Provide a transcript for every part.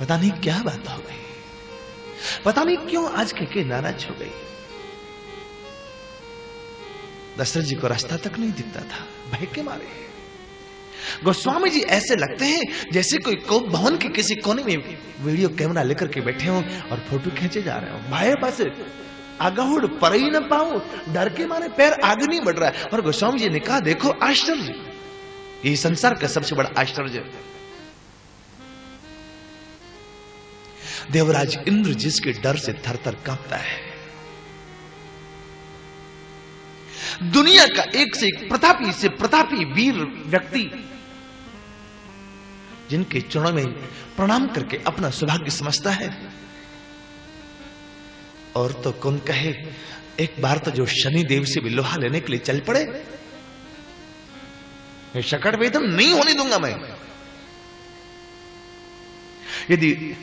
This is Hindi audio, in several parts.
पता नहीं क्या बात हो गई, पता नहीं क्यों आज के नाराज हो गई। दशरथ जी को रास्ता तक नहीं दिखता था भय के मारे। गोस्वामी जी ऐसे लगते हैं जैसे कोई कोप भवन के किसी कोने में वीडियो कैमरा लेकर के बैठे हो और फोटो खींचे जा रहे हो। भाई बस आगाहुड़ पर ही न पाऊं, डर के मारे पैर आगे नहीं बढ़ रहा है। और गोस्वामी जी ने कहा देखो आश्चर्य, ये संसार का सबसे बड़ा आश्चर्य, देवराज इंद्र जिसके डर से थर-थर कांपता है, दुनिया का एक से एक प्रतापी से प्रतापी वीर व्यक्ति जिनके चरणों में प्रणाम करके अपना सौभाग्य समझता है। और तो कौन कहे, एक बार तो जो शनि देव से भी लोहा लेने के लिए चल पड़े, शकट वेदन नहीं होने दूंगा मैं। यदि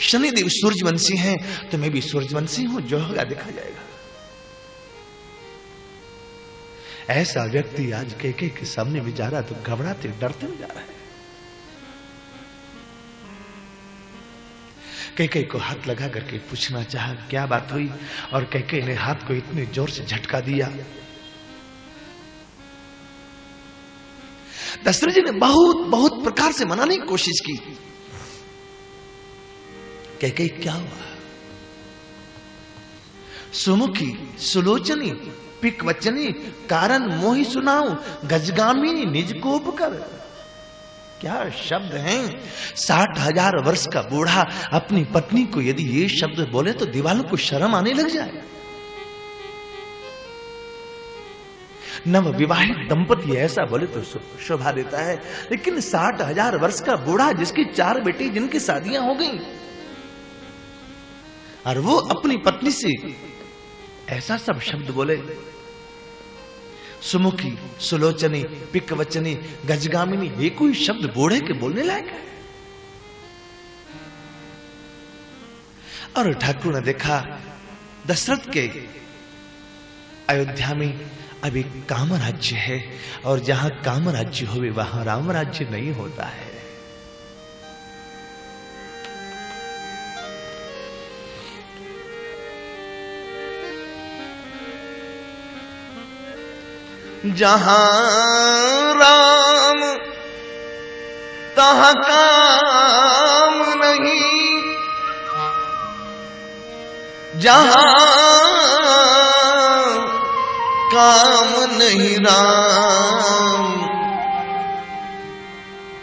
शनिदेव सूर्यवंशी हैं तो मैं भी सूर्यवंशी हूं, जो होगा देखा जाएगा। ऐसा व्यक्ति आज कैकेयी के सामने भी जा रहा तो घबराते डरते जा रहा है। कैकेयी को हाथ लगा करके पूछना चाहा क्या बात हुई, और कैकेयी ने हाथ को इतने जोर से झटका दिया। दशरथ जी ने बहुत बहुत प्रकार से मनाने की कोशिश की। कैकेयी क्या हुआ, सुमुखी सुलोचनी पिकवचनी कारण मोहि सुनाऊं गजगामिनी निज कोप कर। क्या शब्द हैं। 60,000 वर्ष का बूढ़ा अपनी पत्नी को यदि ये शब्द बोले तो दीवालों को शर्म आने लग जाए। नव विवाहित दंपति ऐसा बोले तो शोभा देता है, लेकिन 60,000 वर्ष का बूढ़ा जिसकी 4 बेटी जिनकी शादियां हो गई, और वो अपनी पत्नी से ऐसा सब शब्द बोले। सुमुखी सुलोचनी पिकवचनी गजगामिनी, ये कोई शब्द बूढ़े के बोलने लायक है। और ठाकुर ने देखा दशरथ के अयोध्या में अभी काम राज्य है, और जहां काम राज्य होवे वहां राम राज्य नहीं होता है। जहां राम तहां काम नहीं, जहां काम नहीं राम,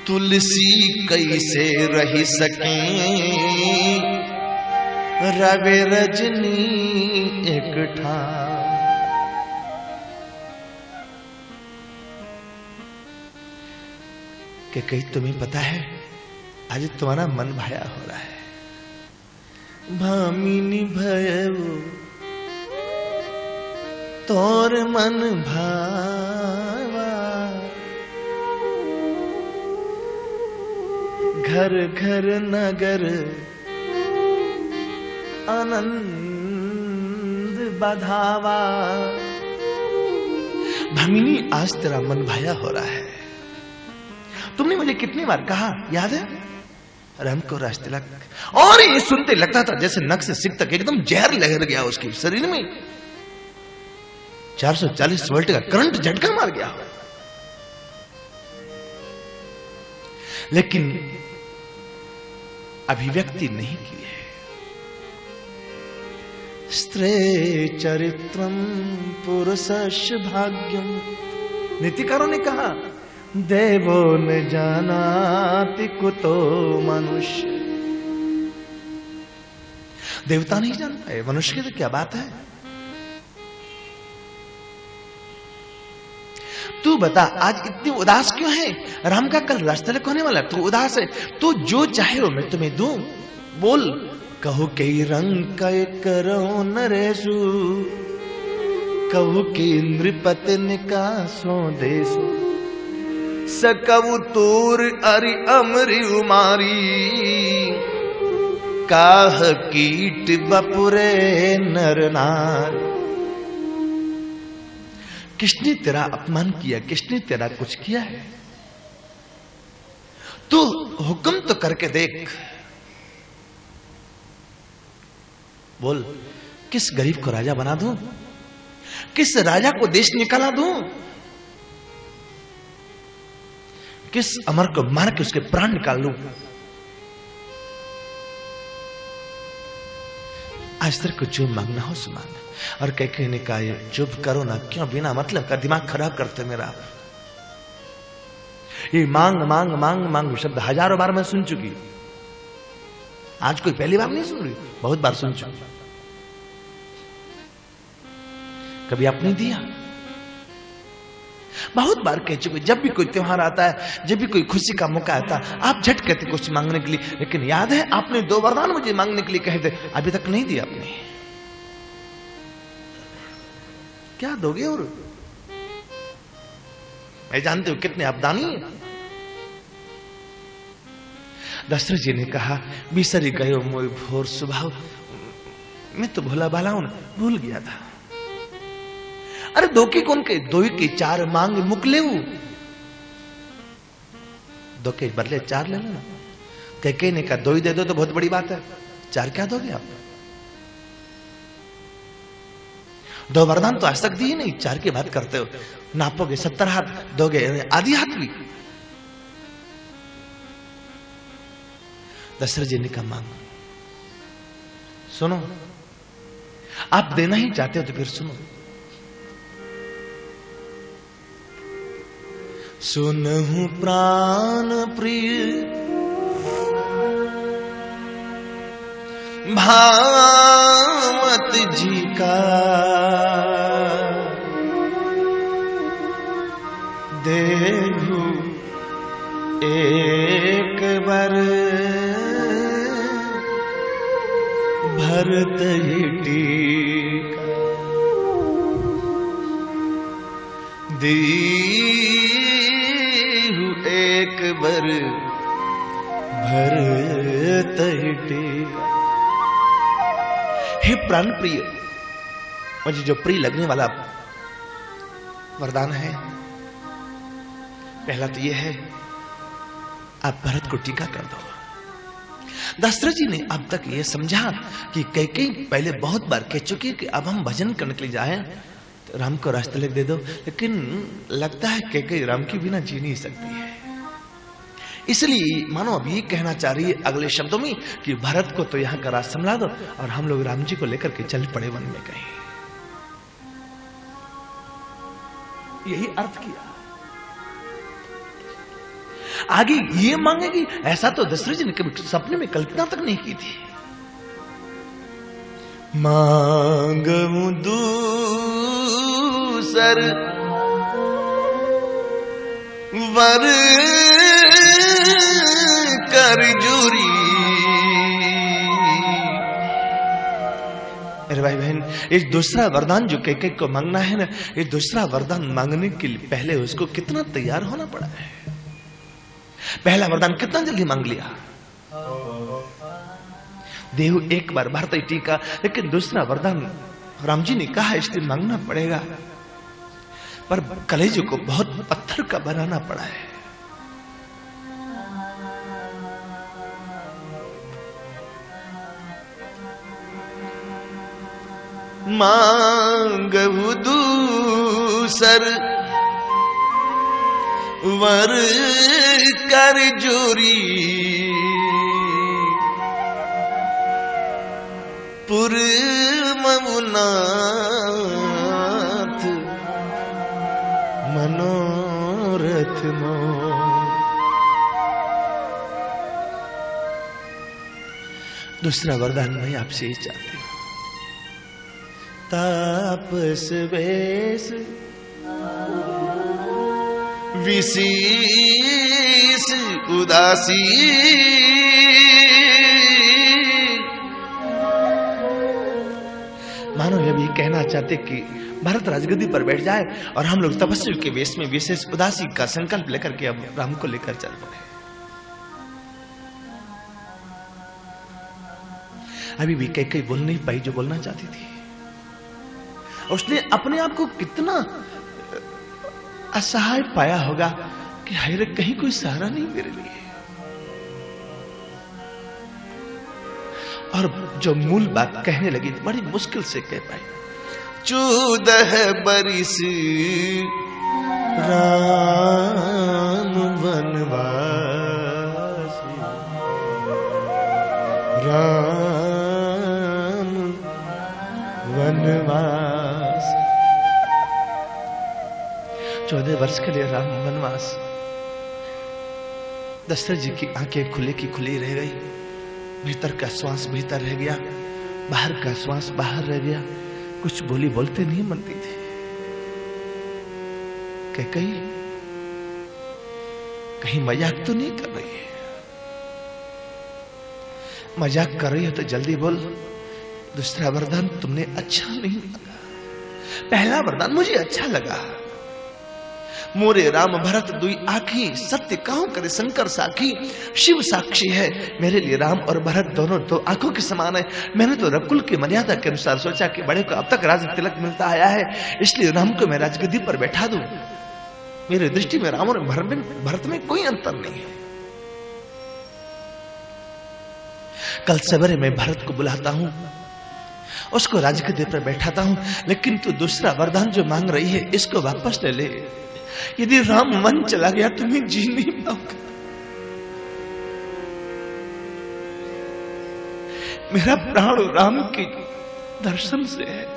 तुलसी कैसे रह सके रवि रजनी एक ठाम। कि कहीं तुम्हें पता है आज तुम्हारा मन भाया हो रहा है। भामिनी भयऊ तोर मन भावा, घर घर नगर आनंद बधावा। भामिनी आज तेरा मन भाया हो रहा है। तुमने मुझे कितनी बार कहा, याद है? राम को राजतिलक, और ये सुनते लगता था जैसे नख से सिर तक एकदम जहर लहर गया उसके शरीर में, 440 वोल्ट का करंट झटका मार गया। लेकिन अभिव्यक्ति नहीं की है। स्त्रे चरित्रम पुरुषस्य भाग्यम, नीतिकारों ने कहा देवो न जानाति कुतो मनुष्य। देवता नहीं जानता है, मनुष्य की तो क्या बात है। तू बता आज इतनी उदास क्यों है? राम का कल राजतिलक होने वाला, तू उदास है। तू जो चाहे वो मैं तुम्हें दूं, बोल। कहू कई रंग कई करो नरेशु, कहू की नृपति का स्वदेशु, सकवु तूर अरि अमरि उमारी, काह कीट बपुरे नर नार। किसने तेरा अपमान किया, किसने तेरा कुछ किया है? तू हुक्म तो करके देख। बोल, किस गरीब को राजा बना दूं? किस राजा को देश निकाला दूं? किस अमर को मार के उसके प्राण निकाल लूं? आज तेरे को जो मांगना हो सो मांग। और कैकेयी ने कहा, ये चुप करो ना, क्यों बिना मतलब का दिमाग खराब करते मेरा? ये मांग मांग मांग मांग शब्द हजारों बार मैं सुन चुकी, आज कोई पहली बार नहीं सुन रही, बहुत बार सुन चुकी। कभी आप नहीं दिया? बहुत बार कह चुके। जब भी कोई त्योहार आता है, जब भी कोई खुशी का मौका आता है, आप झट कहते कुछ मांगने के लिए। लेकिन याद है आपने 2 वरदान मुझे मांगने के लिए कहे थे, अभी तक नहीं दिया आपने। क्या दोगे? और मैं जानते हो कितने आप दानी हैं। दशरथ जी ने कहा, बिसरी गयो मोय भोर स्वभाव, मैं तो भोला भाला हूं, भूल गया था। अरे दो के कौन के, 2 के 4 मांग मुकले हूं, 2 के बदले 4 ले लेना। कैकेयी ने कहा, 2 ही दे दो तो बहुत बड़ी बात है, 4 क्या दोगे आप? 2 वरदान तो आज तक दिए नहीं, 4 की बात करते हो। नापोगे 70 हाथ, दोगे आधी हाथ भी। दशरथ जी ने कहा, मांग। सुनो, आप देना ही चाहते हो तो फिर सुनो। सुनहु प्राण प्रिय भावत जी का, देहु एक बार भरत ही टीका, देहु एक बार भरत ही टीका। हे प्राण प्रिय, मुझे जो प्रिय लगने वाला वरदान है, पहला तो यह है, आप भरत को टीका कर दो। दशरथ जी ने अब तक यह समझा कि कैकेयी पहले बहुत बार कह चुकी कि अब हम भजन करने के लिए जाए तो राम को रास्ता लिख दे दो, लेकिन लगता है कैकेयी राम के बिना जी नहीं सकती है। इसलिए मानो अब ये कहना चाह रही है अगले शब्दों में कि भरत को तो यहां का राज संभला दो और हम लोग राम जी को लेकर के चल पड़े वन में कहीं। यही अर्थ किया। आगे ये मांगेगी, ऐसा तो दशरथ जी ने कभी सपने में कल्पना तक नहीं की थी। मांगू दूसर वर कर जोरी। अरे भाई बहन, ये दूसरा वरदान जो कैकेयी को मांगना है ना, ये दूसरा वरदान मांगने के लिए पहले उसको कितना तैयार होना पड़ा है। पहला वरदान कितना जल्दी मांग लिया, देहु एक बार भरत ही टीका, लेकिन दूसरा वरदान राम जी ने कहा इसलिए मांगना पड़ेगा, पर कलेजे को बहुत पत्थर का बनाना पड़ा है। मांगहु दूसर वर कर जोरी, पुर ममुनाथ मनोरथ मो। दूसरा वरदान मैं आपसे ही चाहती हूं, तापस वेश विशेष उदासी, मानो ये भी कहना चाहते कि भरत राजगद्दी पर बैठ जाए और हम लोग तपस्वी के वेश में विशेष उदासी का संकल्प लेकर के अब राम को लेकर चल पड़े। अभी भी कैकेयी बोल नहीं पाई जो बोलना चाहती थी। उसने अपने आप को कितना असहाय पाया होगा कि हाय कहीं कोई सहारा नहीं मेरे लिए। और जो मूल बात कहने लगी बड़ी मुश्किल से कह पाई। 14 बरिस राम वनवासी, राम वनवास। 14 वर्ष के लिए राम वनवास। दशरथ जी की आंखें खुले की खुली रह गई, भीतर का श्वास भीतर रह गया, बाहर का श्वास बाहर रह गया। कुछ बोली बोलते नहीं बनती थी। कहीं मजाक तो नहीं कर रही है? मजाक कर रही हो तो जल्दी बोल। दूसरा वरदान तुमने अच्छा नहीं लगा, पहला वरदान मुझे अच्छा लगा। मोरे राम भरत दुई आखी, सत्य कहूं करे शंकर साखी। शिव साक्षी है, मेरे लिए राम और भरत दोनों तो आंखों के समान है। मैंने तो रकुल की मर्यादा के अनुसार सोचा कि बड़े को अब तक राज तिलक मिलता आया है, इसलिए राम को मैं राजगद्दी पर बैठा दूं। मेरी दृष्टि में राम और भरत में कोई अंतर नहीं है। कल सवेरे मैं भरत को बुलाता हूं, उसको राजगद्दी पर बैठाता हूं, लेकिन तू दूसरा वरदान जो मांग रही है इसको वापस ले ले। यदि राम वन चला गया तो मैं जी नहीं पाऊंगा। मेरा प्राण राम के दर्शन से है।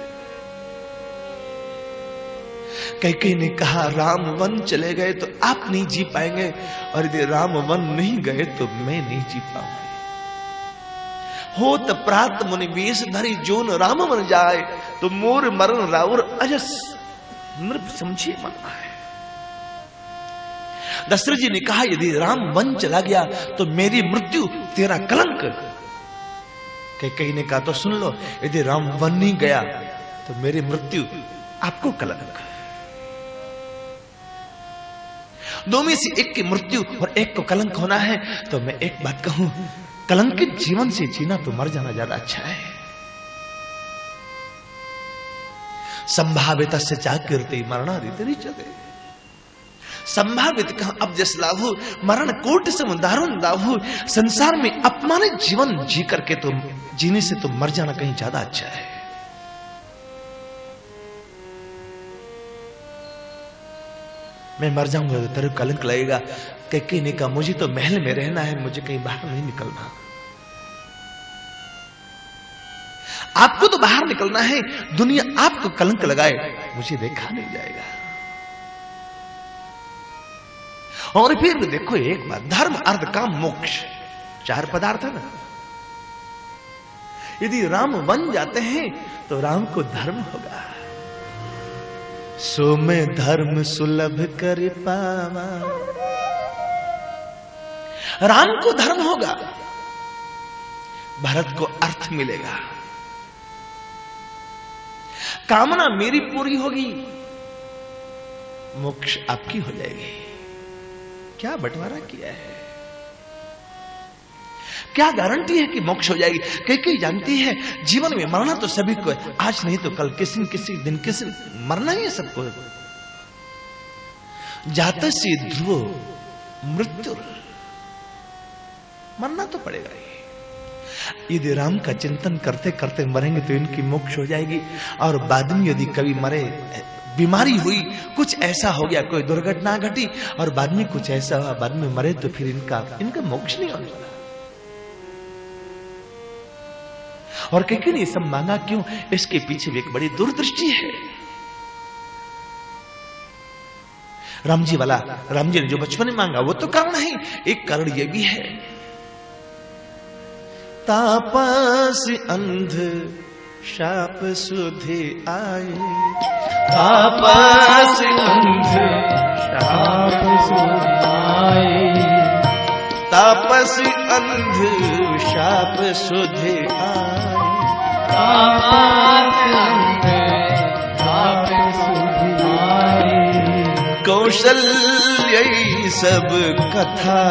कैकेयी ने कहा राम वन चले गए तो आप नहीं जी पाएंगे, और यदि राम वन नहीं गए तो मैं नहीं जी पाऊंगी। होत प्रात मुनि बेस धरी, जोन राम मन जाए, तो मोर मरण राउर अजस नृप समझे मन आए। दशरथ जी ने कहा यदि राम वन चला गया तो मेरी मृत्यु तेरा कलंक। कैकेयी ने कहा तो सुन लो, यदि राम वन नहीं गया तो मेरी मृत्यु आपको कलंक। दो में से एक की मृत्यु और एक को कलंक होना है, तो मैं एक बात कहूं, कलंकित जीवन से जीना तो मर जाना ज्यादा अच्छा है। संभावित से जागृति मरणा रीति चले। संभावित कहा अब जस लाभु, मरण कोट सम दारुण दाभु। संसार में अपमानित जीवन जी करके तो जीने से तो मर जाना कहीं ज्यादा अच्छा है। मैं मर जाऊंगा तो तेरे कलंक लगेगा। कैकेयी ने कहा मुझे तो महल में रहना है, मुझे कहीं बाहर नहीं निकलना। आपको तो बाहर निकलना है, दुनिया आपको कलंक लगाए मुझे देखा नहीं जाएगा। और फिर देखो एक बात, धर्म अर्थ काम मोक्ष 4 पदार्थ है ना। यदि राम वन जाते हैं तो राम को धर्म होगा। सो मैं धर्म सुलभ कर पावा, राम को धर्म होगा, भरत को अर्थ मिलेगा। कामना मेरी पूरी होगी, मोक्ष आपकी हो जाएगी। क्या बंटवारा किया है, क्या गारंटी है कि मोक्ष हो जाएगी? कैकेयी जानती है जीवन में मरना तो सभी को है, आज नहीं तो कल, किसी न किसी दिन किसी मरना ही है सबको। जातस्य ध्रुवो मृत्यु, मरना तो पड़ेगा ही। यदि राम का चिंतन करते करते मरेंगे तो इनकी मोक्ष हो जाएगी। और बाद में यदि कभी मरे, बीमारी हुई, कुछ ऐसा हो गया, कोई दुर्घटना घटी और बाद में कुछ ऐसा हुआ, बाद में मरे तो फिर इनका मोक्ष नहीं होने वाला। और कैकेयी ने सब मांगा क्यों? इसके पीछे भी एक बड़ी दूरदृष्टि है। राम जी ने जो बचपन में मांगा वो तो कारण है, एक कारण ये भी है, तापस अंध शाप सुधे आए, तापस अंध शाप सुधे आए, तापस अंध शाप सुधे आए, तापस अंध शाप सुधे आए। कौशल्य सब कथा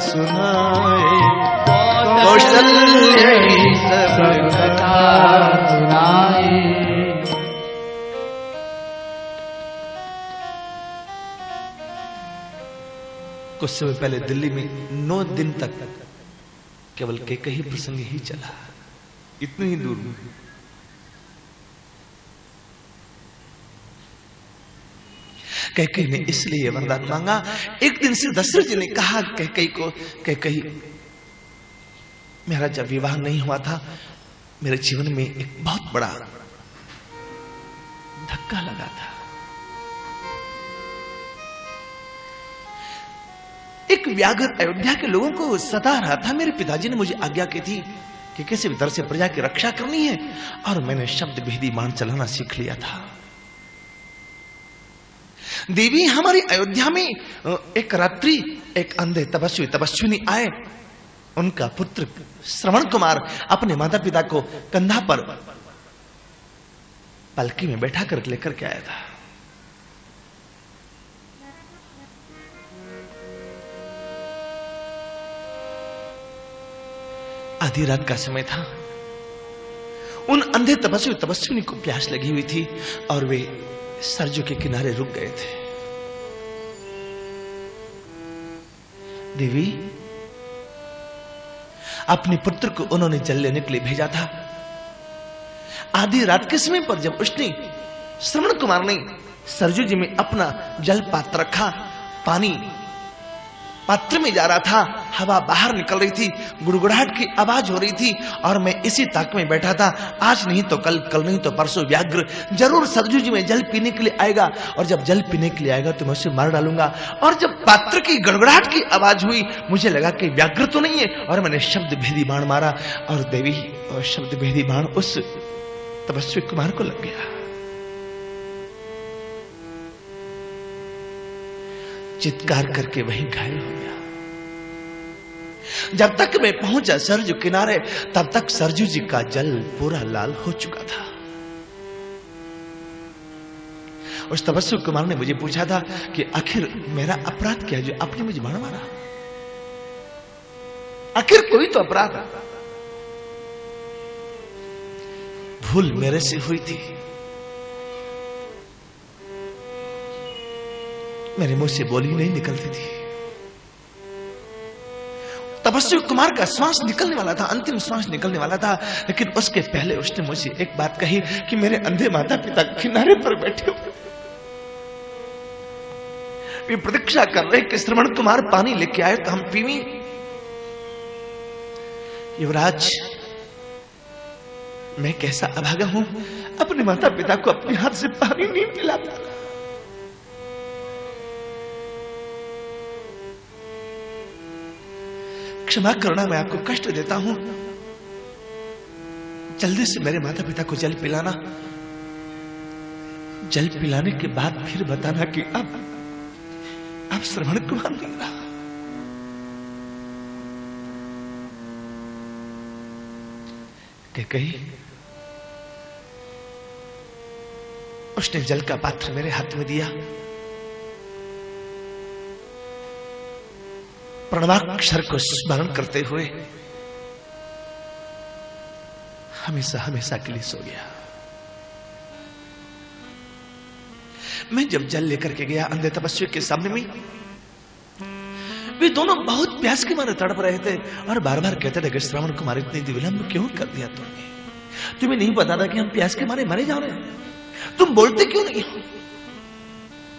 सुनाए, कौशल्य सब कथा सुनाए। कुछ समय पहले दिल्ली में 9 दिन तक केवल कैकेयी प्रसंग ही चला। इतनी ही दूर हूं। कैकेयी ने इसलिए वरदान मांगा। एक दिन से दशरथ जी ने कहा कैकेयी को, कैकेयी मेरा जब विवाह नहीं हुआ था, मेरे जीवन में एक बहुत बड़ा धक्का लगा था। एक व्याघ्र अयोध्या के लोगों को सता रहा था। मेरे पिताजी ने मुझे आज्ञा की थी कि किसी भी तरह से प्रजा की रक्षा करनी है, और मैंने शब्द भेदी बाण चलाना सीख लिया था। देवी हमारी अयोध्या में एक रात्रि एक अंधे तपस्विनी आए। उनका पुत्र श्रवण कुमार अपने माता पिता को कंधा पर पलकी में बैठा कर लेकर के आया था। आधी रात का समय था। उन अंधे तपस्विनी को प्यास लगी हुई थी और वे सरजू के किनारे रुक गए थे। देवी, अपने पुत्र को उन्होंने जल लेने के लिए भेजा था। आधी रात के समय पर जब उसने श्रवण कुमार ने सरजू जी में अपना जल पात्र रखा, पानी पात्र में जा रहा था, हवा बाहर निकल रही थी, गुड़गुड़ाहट की आवाज हो रही थी, और मैं इसी ताक में बैठा था। आज नहीं तो कल, कल नहीं तो परसों व्याघ्र जरूर सरजू जी में जल पीने के लिए आएगा, और जब जल पीने के लिए आएगा तो मैं उसे मार डालूंगा। और जब पात्र की गड़गड़ाहट की आवाज हुई, मुझे लगा कि व्याघ्र तो नहीं है, और मैंने शब्द भेदी बाण मारा, और देवी और शब्द भेदी बाण उस तपस्वी कुमार को लग गया। चित्कार करके वहीं घायल हो गया। जब तक मैं पहुंचा सरजू किनारे, तब तक सरजू जी का जल पूरा लाल हो चुका था। उस तपस्वी कुमार ने मुझे पूछा था कि आखिर मेरा अपराध क्या है जो आपने मुझे बाण मारा? आखिर कोई तो अपराध है। भूल मेरे से हुई थी, मेरे मुंह से बोली नहीं निकलती थी। तपस्वी कुमार का श्वास निकलने वाला था, अंतिम श्वास निकलने वाला था, लेकिन उसके पहले उसने मुझे एक बात कही कि मेरे अंधे माता पिता किनारे पर बैठे हुए, वे प्रतीक्षा कर रहे कि श्रवण कुमार पानी लेके आए तो हम पीवी। युवराज, मैं कैसा अभागा हूं, अपने माता पिता को अपने हाथ से पानी नहीं पिला पा रहा। क्षमा करना, मैं आपको कष्ट देता हूं। जल्दी से मेरे माता पिता को जल पिलाना। जल पिलाने के बाद फिर बताना कि अब श्रवण कुमार नहीं रहा। कैकेयी, उसने जल का पात्र मेरे हाथ में दिया। प्रणवाक्षर को स्मरण करते हुए हमेशा हमेशा के लिए सो गया। मैं जब जल लेकर के गया अंधे तपस्वी के सामने में, वे दोनों बहुत प्यास के मारे तड़प रहे थे और बार बार कहते थे कि श्रवण कुमार इतनी विलंब क्यों कर दिया तुमने? तुम्हें नहीं पता था कि हम प्यास के मारे मरे जा रहे हैं? तुम बोलते क्यों नहीं हो?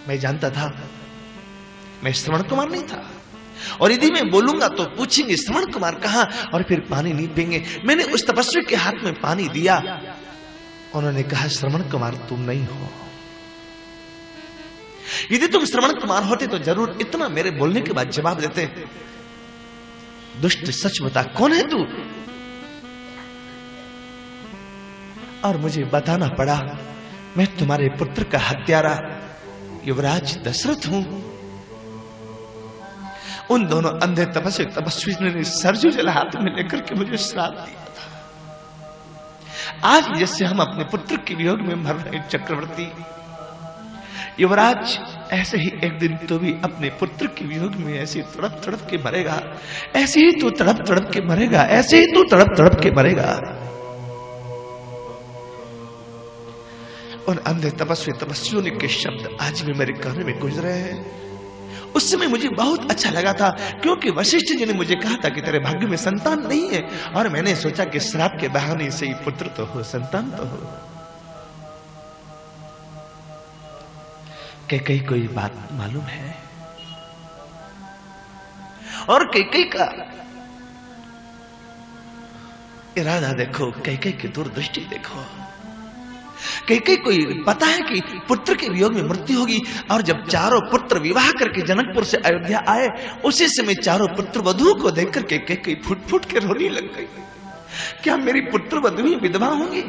मैं जानता था मैं श्रवण कुमार नहीं था, और यदि मैं बोलूंगा तो पूछेंगे श्रवण कुमार कहां, और फिर पानी नहीं पिएंगे। मैंने उस तपस्वी के हाथ में पानी दिया। उन्होंने कहा श्रवण कुमार तुम नहीं हो। यदि तुम श्रवण कुमार होते तो जरूर इतना मेरे बोलने के बाद जवाब देते, दुष्ट सच बता कौन है तू? और मुझे बताना पड़ा मैं तुम्हारे पुत्र का हत्यारा युवराज दशरथ हूं। उन दोनों अंधे तपस्वी ने सरजू जल हाथ में लेकर के मुझे श्राप दिया था। आज जैसे हम अपने पुत्र के वियोग में मर रहे चक्रवर्ती, युवराज ऐसे ही एक दिन तो भी अपने पुत्र के वियोग में ऐसे तड़प तड़प के मरेगा। ऐसे ही तो तड़प तड़प के मरेगा, ऐसे ही तो तड़प तड़प के मरेगा। उन अंधे तपस्वियों के शब्द आज भी मेरे कान में गुजर रहे हैं। उस समय मुझे बहुत अच्छा लगा था, क्योंकि वशिष्ठ जी ने मुझे कहा था कि तेरे भाग्य में संतान नहीं है, और मैंने सोचा कि श्राप के बहाने से ही पुत्र तो हो, संतान तो हो। कैकेयी कोई बात मालूम है, और कैकेयी का इरादा देखो, कैकेयी की दूरदृष्टि देखो। कैकेयी कोई पता है कि पुत्र के वियोग में मृत्यु होगी, और जब चारों पुत्र विवाह करके जनकपुर से अयोध्या आए, उसी समय चारों पुत्र वधु को देखकर के कैकेयी फुट फुट के रोने लग गई। क्या मेरी पुत्र वधु विधवा होंगी?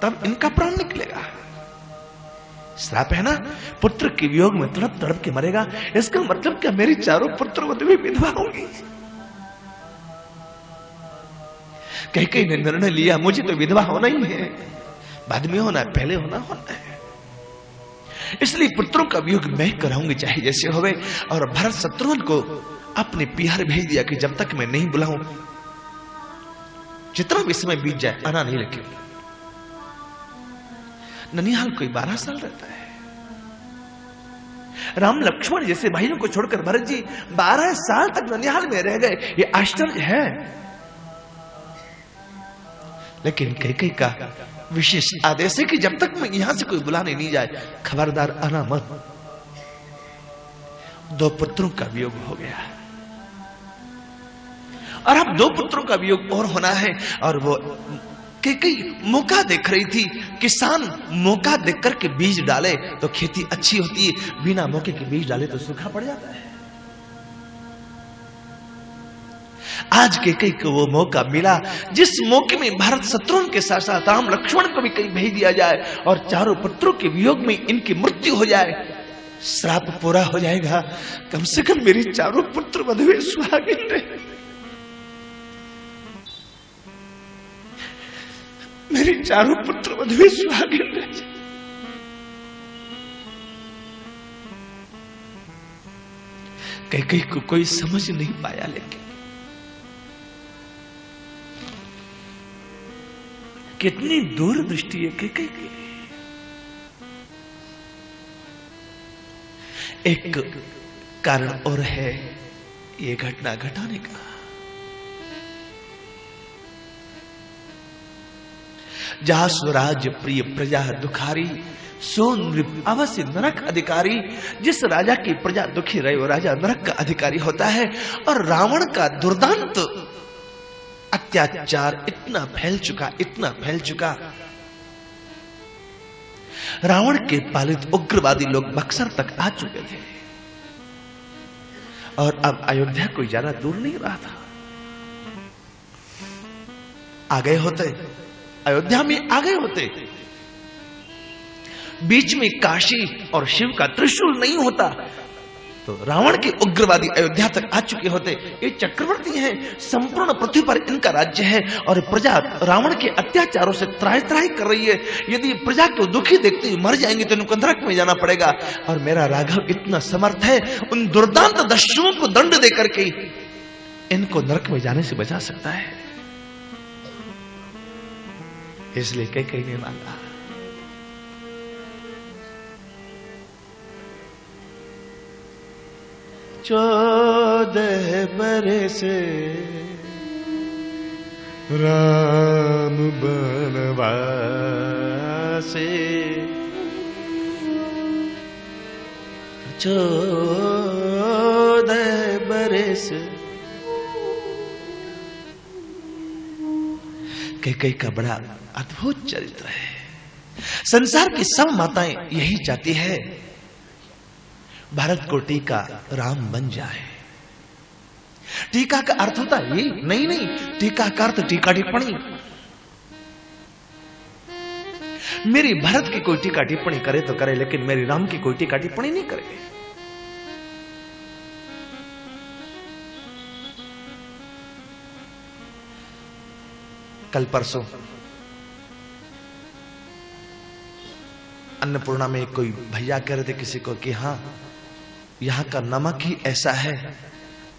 तब इनका प्राण निकलेगा। श्राप है ना, पुत्र के वियोग में तड़प तड़प के मरेगा। इसका मतलब क्या मेरी चारों पुत्र वधु विधवा होंगी? कैकेयी ने निर्णय लिया, मुझे तो विधवा होना ही है, बाद में होना है, पहले होना है। इसलिए पुत्रों का वियोग मैं कराऊंगी, चाहे जैसे होवे। और भरत शत्रुघ्न को अपने पिहार भेज दिया कि जब तक मैं नहीं बुलाऊं, जितना भी समय बीत जाए, आना नहीं लगे। ननिहाल कोई 12 साल रहता है। राम लक्ष्मण जैसे भाइयों को छोड़कर भरत जी 12 साल तक ननिहाल में रह गए, ये आश्चर्य है। लेकिन कैकेयी का विशेष आदेश है कि जब तक मैं यहां से कोई बुलाने नहीं जाए, खबरदार आना मत। 2 पुत्रों का वियोग हो गया, और अब 2 पुत्रों का वियोग और होना है। और वो कैकेयी मौका देख रही थी। किसान मौका देख करके बीज डाले तो खेती अच्छी होती है, बिना मौके के बीज डाले तो सूखा पड़ जाता है। आज कैकेयी को वो मौका मिला, जिस मौके में भरत शत्रुघ्न के साथ साथ राम लक्ष्मण को भी कहीं भेज दिया जाए, और चारों पुत्रों के वियोग में इनकी मृत्यु हो जाए, श्राप पूरा हो जाएगा। कम से कम मेरी चारों पुत्र वधुएं सुहागिन रहे, मेरी चारों पुत्र वधुएं सुहागिन रहे। कैकेयी को कोई समझ नहीं पाया, लेकिन कितनी दूरदृष्टि है कैकेयी की। एक कारण और है ये घटना घटाने का। जहां स्वराज प्रिय प्रजा दुखारी, सो नृप अवश्य नरक अधिकारी। जिस राजा की प्रजा दुखी रहे, वो राजा नरक का अधिकारी होता है। और रावण का दुर्दांत अत्याचार इतना फैल चुका, रावण के पालित उग्रवादी लोग बक्सर तक आ चुके थे, और अब अयोध्या कोई ज्यादा दूर नहीं रहा था। आ गए होते, अयोध्या में आ गए होते। बीच में काशी और शिव का त्रिशूल नहीं होता तो रावण के उग्रवादी अयोध्या तक आ चुके होते। ये चक्रवर्ती हैं, संपूर्ण पृथ्वी पर इनका राज्य है, और प्रजा रावण के अत्याचारों से त्राहि त्राहि कर रही है। यदि प्रजा को दुखी देखते हुए मर जाएंगे तो इनको नरक में जाना पड़ेगा। और मेरा राघव इतना समर्थ है, उन दुर्दांत दस्युओं को दंड देकर के इनको नरक में जाने से बचा सकता है। इसलिए कैकेयी ने मांगा। चौदह बरस राम बनवासे, 14 बरस। कैकेयी का बड़ा अद्भुत चरित्र है। संसार की सब माताएं यही चाहती है, भारत को टीका राम बन जाए। टीका का अर्थ होता है ये नहीं, टीका का अर्थ टीका टिप्पणी। मेरी भरत की कोई टीका टिप्पणी करे तो करे, लेकिन मेरी राम की कोई टीका टिप्पणी नहीं करे। कल परसों अन्नपूर्णा में कोई भैया कह रहे थे किसी को कि हाँ, यहां का नमक ही ऐसा है,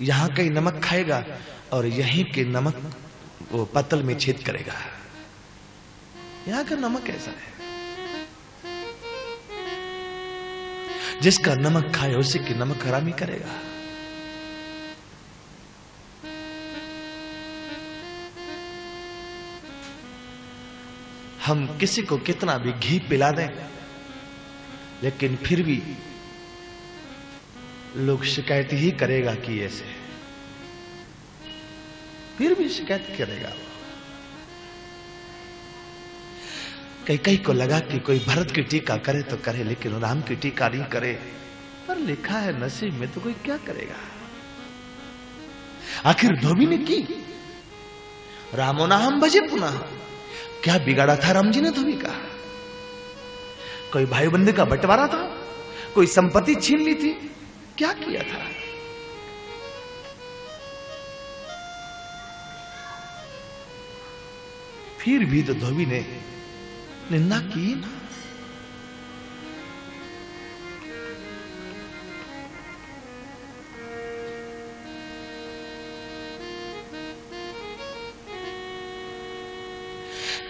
यहां का ही नमक खाएगा और यहीं के नमक वो पत्तल में छेद करेगा। यहां का नमक ऐसा है। जिसका नमक खाए उसी की नमक हरामी करेगा। हम किसी को कितना भी घी पिला दें, लेकिन फिर भी लोग शिकायत ही करेगा कि ऐसे, फिर भी शिकायत करेगा। कई को लगा कि कोई भरत की टीका करे तो करे, लेकिन राम की टीका नहीं करे। पर लिखा है नसीब में, तो कोई क्या करेगा। आखिर धोबी ने की, रामो ना हम भजे पुनः, क्या बिगाड़ा था राम जी ने धोबी का। कोई भाई बंधु का बंटवारा था, कोई संपत्ति छीन ली थी, क्या किया था। फिर भी तो धोबी ने निंदा की ना।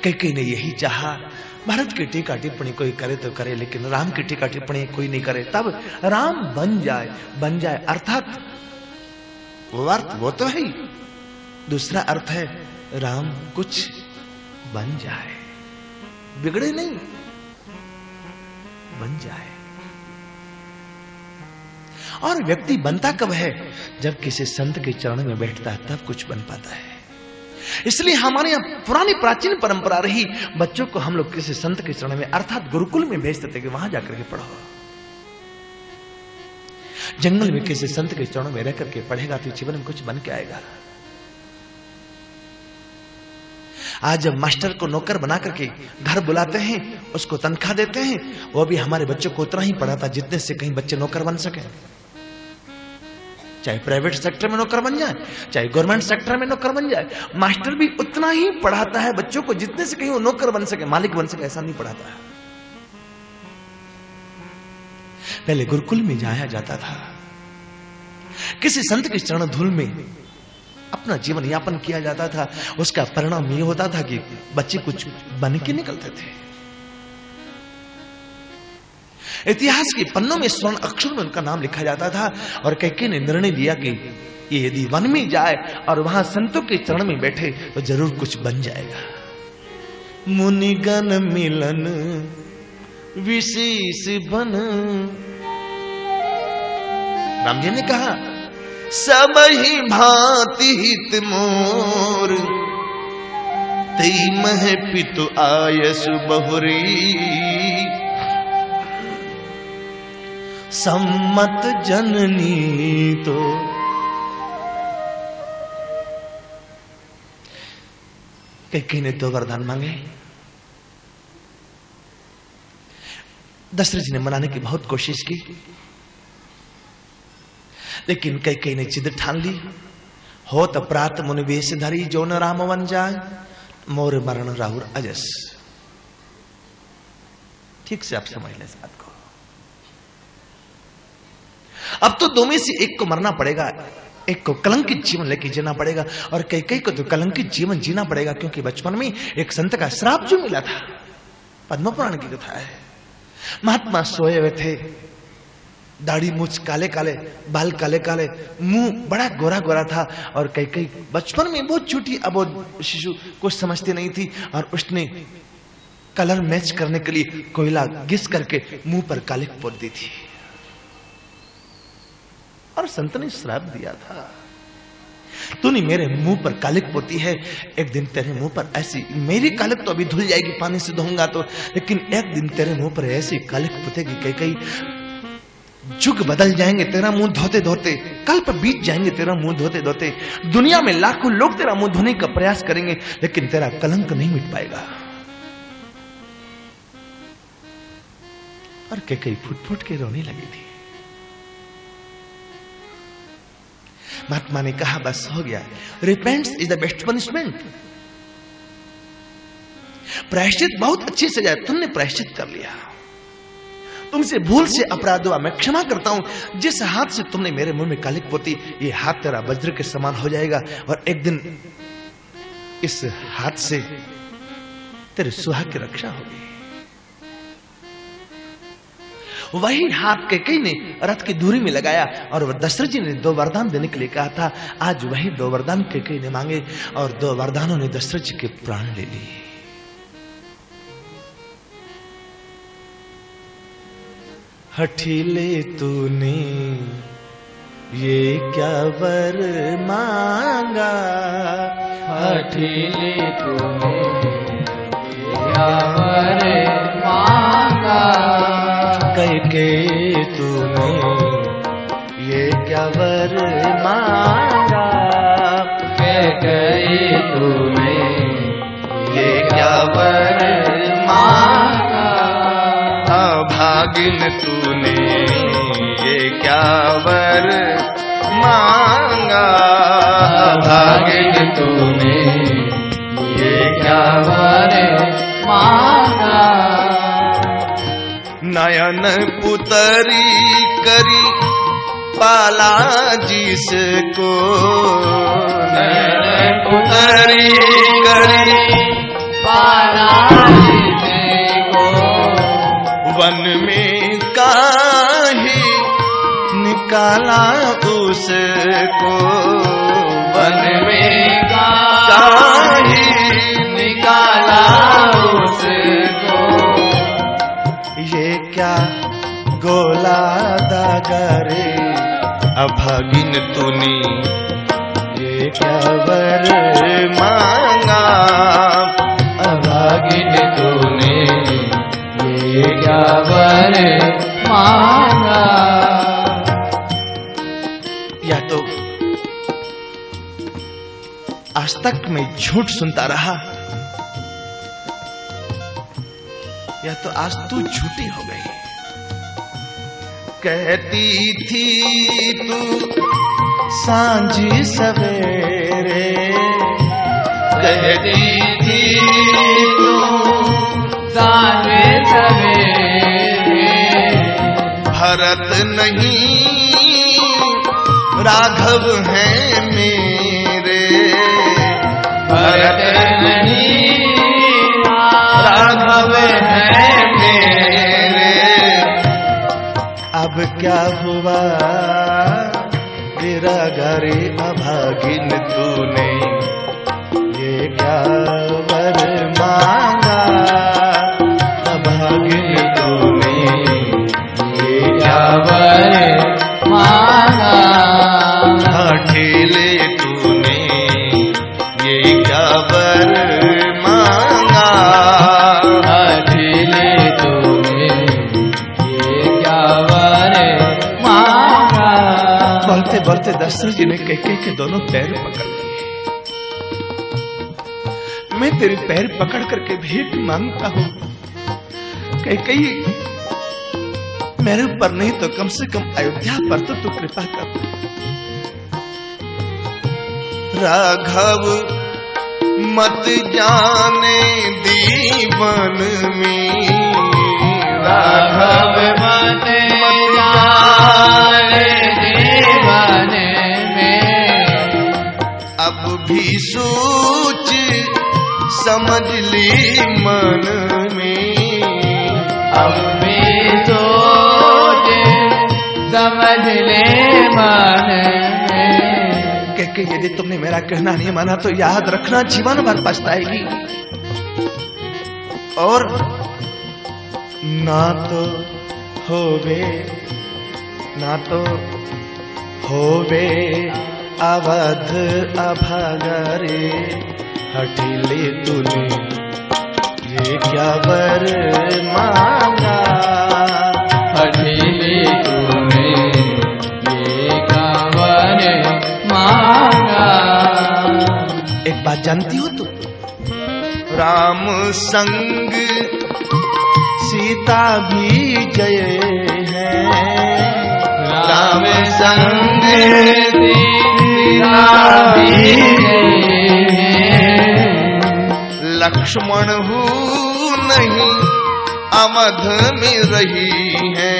कई ने यही चाहा, भारत की टीका टिप्पणी कोई करे तो करे, लेकिन राम की टीका टिप्पणी कोई नहीं करे। तब राम बन जाए अर्थात वो अर्थ वो तो है ही, दूसरा अर्थ है राम कुछ बन जाए, बिगड़े नहीं, बन जाए। और व्यक्ति बनता कब है, जब किसी संत के चरण में बैठता है, तब कुछ बन पाता है। इसलिए हमारे यहां पुरानी प्राचीन परंपरा रही, बच्चों को हम लोग किसी संत के चरण में अर्थात गुरुकुल में भेजते थे कि वहां जाकर के पढ़ो। जंगल में किसी संत के चरणों में रह करके पढ़ेगा तो जीवन में कुछ बन के आएगा। आज जब मास्टर को नौकर बना करके घर बुलाते हैं, उसको तनख्वाह देते हैं, वो भी हमारे बच्चों को उतना ही पढ़ाता जितने से कहीं बच्चे नौकर बन सके। चाहे प्राइवेट सेक्टर में नौकर बन जाए, चाहे गवर्नमेंट सेक्टर में नौकर बन जाए, मास्टर भी उतना ही पढ़ाता है बच्चों को जितने से कहीं वो नौकर बन सके, मालिक बन सके, ऐसा नहीं पढ़ाता है। पहले गुरुकुल में जाया जाता था, किसी संत के चरण धूल में अपना जीवन यापन किया जाता था। उसका परिणाम यह होता था कि बच्चे कुछ बन के निकलते थे। इतिहास के पन्नों में स्वर्ण अक्षर में उनका नाम लिखा जाता था। और कई ने निर्णय लिया कि ये यदि वन में जाए और वहां संतों के चरण में बैठे तो जरूर कुछ बन जाएगा। मुनिगण मिलन विशेष बन, राम जी ने कहा सब ही भांति हित मोर, तेई मह पितु आयसु बहुरी, सम्मत जननी तो। कई ने तो वरदान मांगे। दशरथ जी ने मनाने की बहुत कोशिश की, लेकिन कई ने जिद ठान ली। हो त प्रात मुनि वेश धरी, जो न राम वन जाए, मोर मरण राहुर अजस। ठीक से आप समझ लें इस बात को। अब तो दो में से एक को मरना पड़ेगा, एक को कलंकित जीवन लेके जीना पड़ेगा। और कई को तो कलंकित जीवन जीना पड़ेगा, क्योंकि बचपन में एक संत का श्राप जो मिला था, पद्म पुराण की कथा है। महात्मा सोए हुए थे, दाढ़ी मूछ काले काले, बाल काले काले, मुंह बड़ा गोरा गोरा था। और कई बचपन में बहुत छोटी अबोध शिशु, कुछ समझती नहीं थी, और उसने कलर मैच करने के लिए कोयला घिस करके मुंह पर कालिक पोत दी थी। और संत ने श्राप दिया था, तूने मेरे मुंह पर कालिक पोती है, एक दिन तेरे मुंह पर ऐसी, मेरी कालिक तो अभी धुल जाएगी पानी से धोऊंगा तो, लेकिन एक दिन तेरे मुंह पर ऐसी कालिक पोतेगी, कई जुग बदल जाएंगे तेरा मुंह धोते धोते, कल्प बीत जाएंगे तेरा मुंह धोते धोते। दुनिया में लाखों लोग तेरा मुंह धोने का प्रयास करेंगे, लेकिन तेरा कलंक नहीं मिट पाएगा। और कई फुट फुट के रोने लगी थी। महात्मा ने कहा बस हो गया, repent is the best punishment. प्रायश्चित बहुत अच्छी सजा, तुमने प्रायश्चित कर लिया, तुमसे भूल से अपराध हुआ, मैं क्षमा करता हूं। जिस हाथ से तुमने मेरे मुंह में कालिक पोती, ये हाथ तेरा वज्र के समान हो जाएगा, और एक दिन इस हाथ से तेरे सुहाग की रक्षा होगी। वही हाथ कैकेयी ने रथ की धुरी में लगाया और दशरथ जी ने 2 वरदान देने के लिए कहा था। आज वही 2 वरदान कैकेयी ने मांगे और 2 वरदानों ने दशरथ जी के प्राण ले लिए। हठीले तूने ये क्या वर मांगा, हठीले तूने क्या वर मांगा, कैकेयी तूने ये क्या वर मांगा, कैकेयी तूने ये क्या वर मांगा, अभागिन तूने ये क्या वर मांगा, अभागिन तूने ये क्या वर मांगा, नयन पुतरी करी पाला जिसको, नयन पुतरी करी पाला जिसको, वन में काहे निकाला उसको, वन में काहे निकाला उसको, ये क्या गोला दागरे अभागिन तूने ये क्या वर मांगा, अभागिन तूने ये क्या वर मांगा। या तो आज तक मैं झूठ सुनता रहा, या तो आज तू झूठी हो गई। कहती थी तू सांझी सवेरे, कहती थी तू सांझे सवेरे, भरत नहीं राघव हैं मेरे, भरत नहीं राघव है मेरे, अब क्या हुआ तेरा घरे अभागिन तूने ये क्या वर मांगा, अभागिन तूने ये क्या वर मांगा, हठीले तूने ये क्या वर मांगा, हठीले तूने ये क्या वर मांगा। बोलते बोलते दशरथ जी ने कैकेयी के दोनों पैर पकड़ लिए। मैं तेरे पैर पकड़ करके भेंट मांगता हूं, कैकेयी मेरे ऊपर नहीं तो कम से कम अयोध्या पर तो तू कृपा कर। राघव मत जाने दीवन में, राघव मत जाने दीवन में, अब भी सोच समझ ली मन में, अब भी सोच समझ ले मन में। कि यदि तुमने मेरा कहना नहीं माना तो याद रखना जीवन भर पछताएगी, और ना तो होवे अवध अभागरे, हठीले तूने ये क्या वर मांगा, हठीले तूने ये क्या वर मांगा। एक बात जानती हो तुम, राम संग सीता भी जय है, राम संग सीता भी जय है, लक्ष्मण हूँ नहीं अवध में रही है,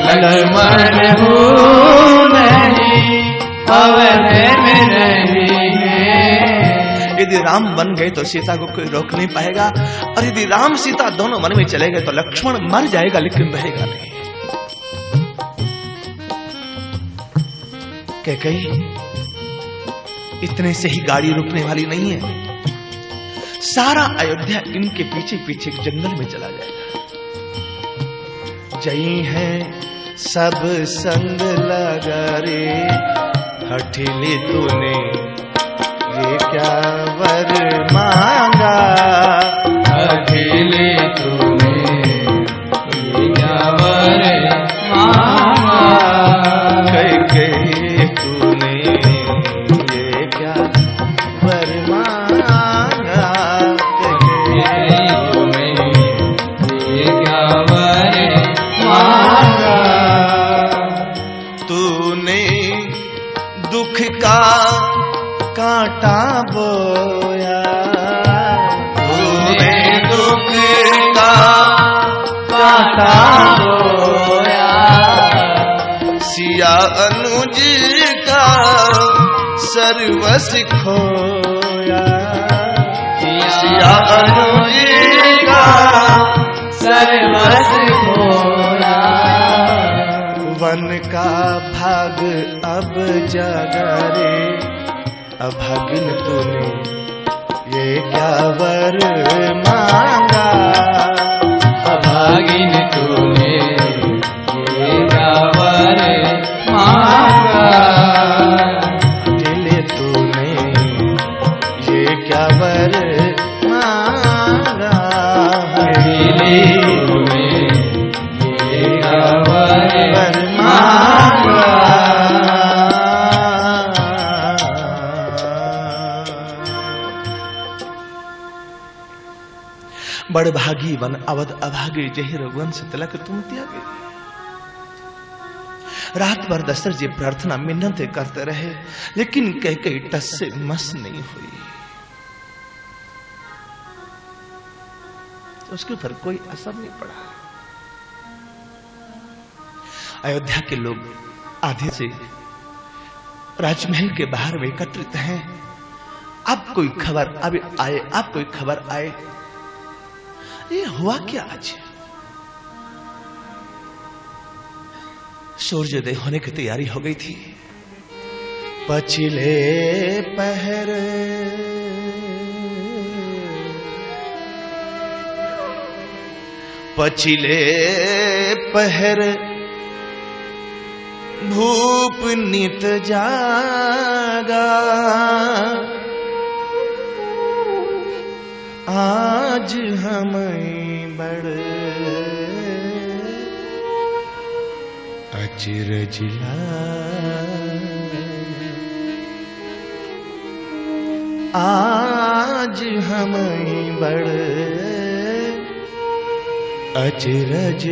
लक्ष्मण हूँ नहीं अवध में रही है, यदि राम बन गए तो सीता को कोई रोक नहीं पाएगा, और यदि राम सीता दोनों वन में चले गए तो लक्ष्मण मर जाएगा लेकिन रहेगा नहीं। कैकेयी इतने से ही गाड़ी रुकने वाली नहीं है, सारा अयोध्या इनके पीछे पीछे जंगल में चला जाएगा। जई है सब संग लगा रे, हठीली तूने ये क्या वर मांगा, हठीली तूने ये क्या वर मांगा, कैकेयी तूने ये क्या वर मांगा, कैकेयी तूने ये क्या वर मांगा, तूने दुख का कांटा बोया, तूने दुख का कांटा बोया, सिया अनुज का सर्वस खोया, सिया अनुज का सर्वस खोया, वन का भाग अब जागा रे, अभागिन तूने ये क्या वर मांगा, अभागिन तूने ये क्या वर मांगा, दिले तूने ये क्या वर मांगा, दिले तूने ये क्या वर मांगा, बड़ भागी वन अवध अभागे, जहि रघुवंश तिलक तुम त्यागे। रात भर दशरथ जी प्रार्थना मिन्नतें करते रहे, लेकिन कैकेयी टस से मस नहीं हुई। उसके ऊपर कोई असर नहीं पड़ा। अयोध्या के लोग आधे से राजमहल के बाहर में एकत्रित हैं। अब कोई खबर अब कोई खबर आए, ये हुआ क्या आज? सूर्योदय होने की तैयारी हो गई थी। पछिले पहर भूप नित जागा, आज हमें बड़ अचरज आज हमें बड़ अचरज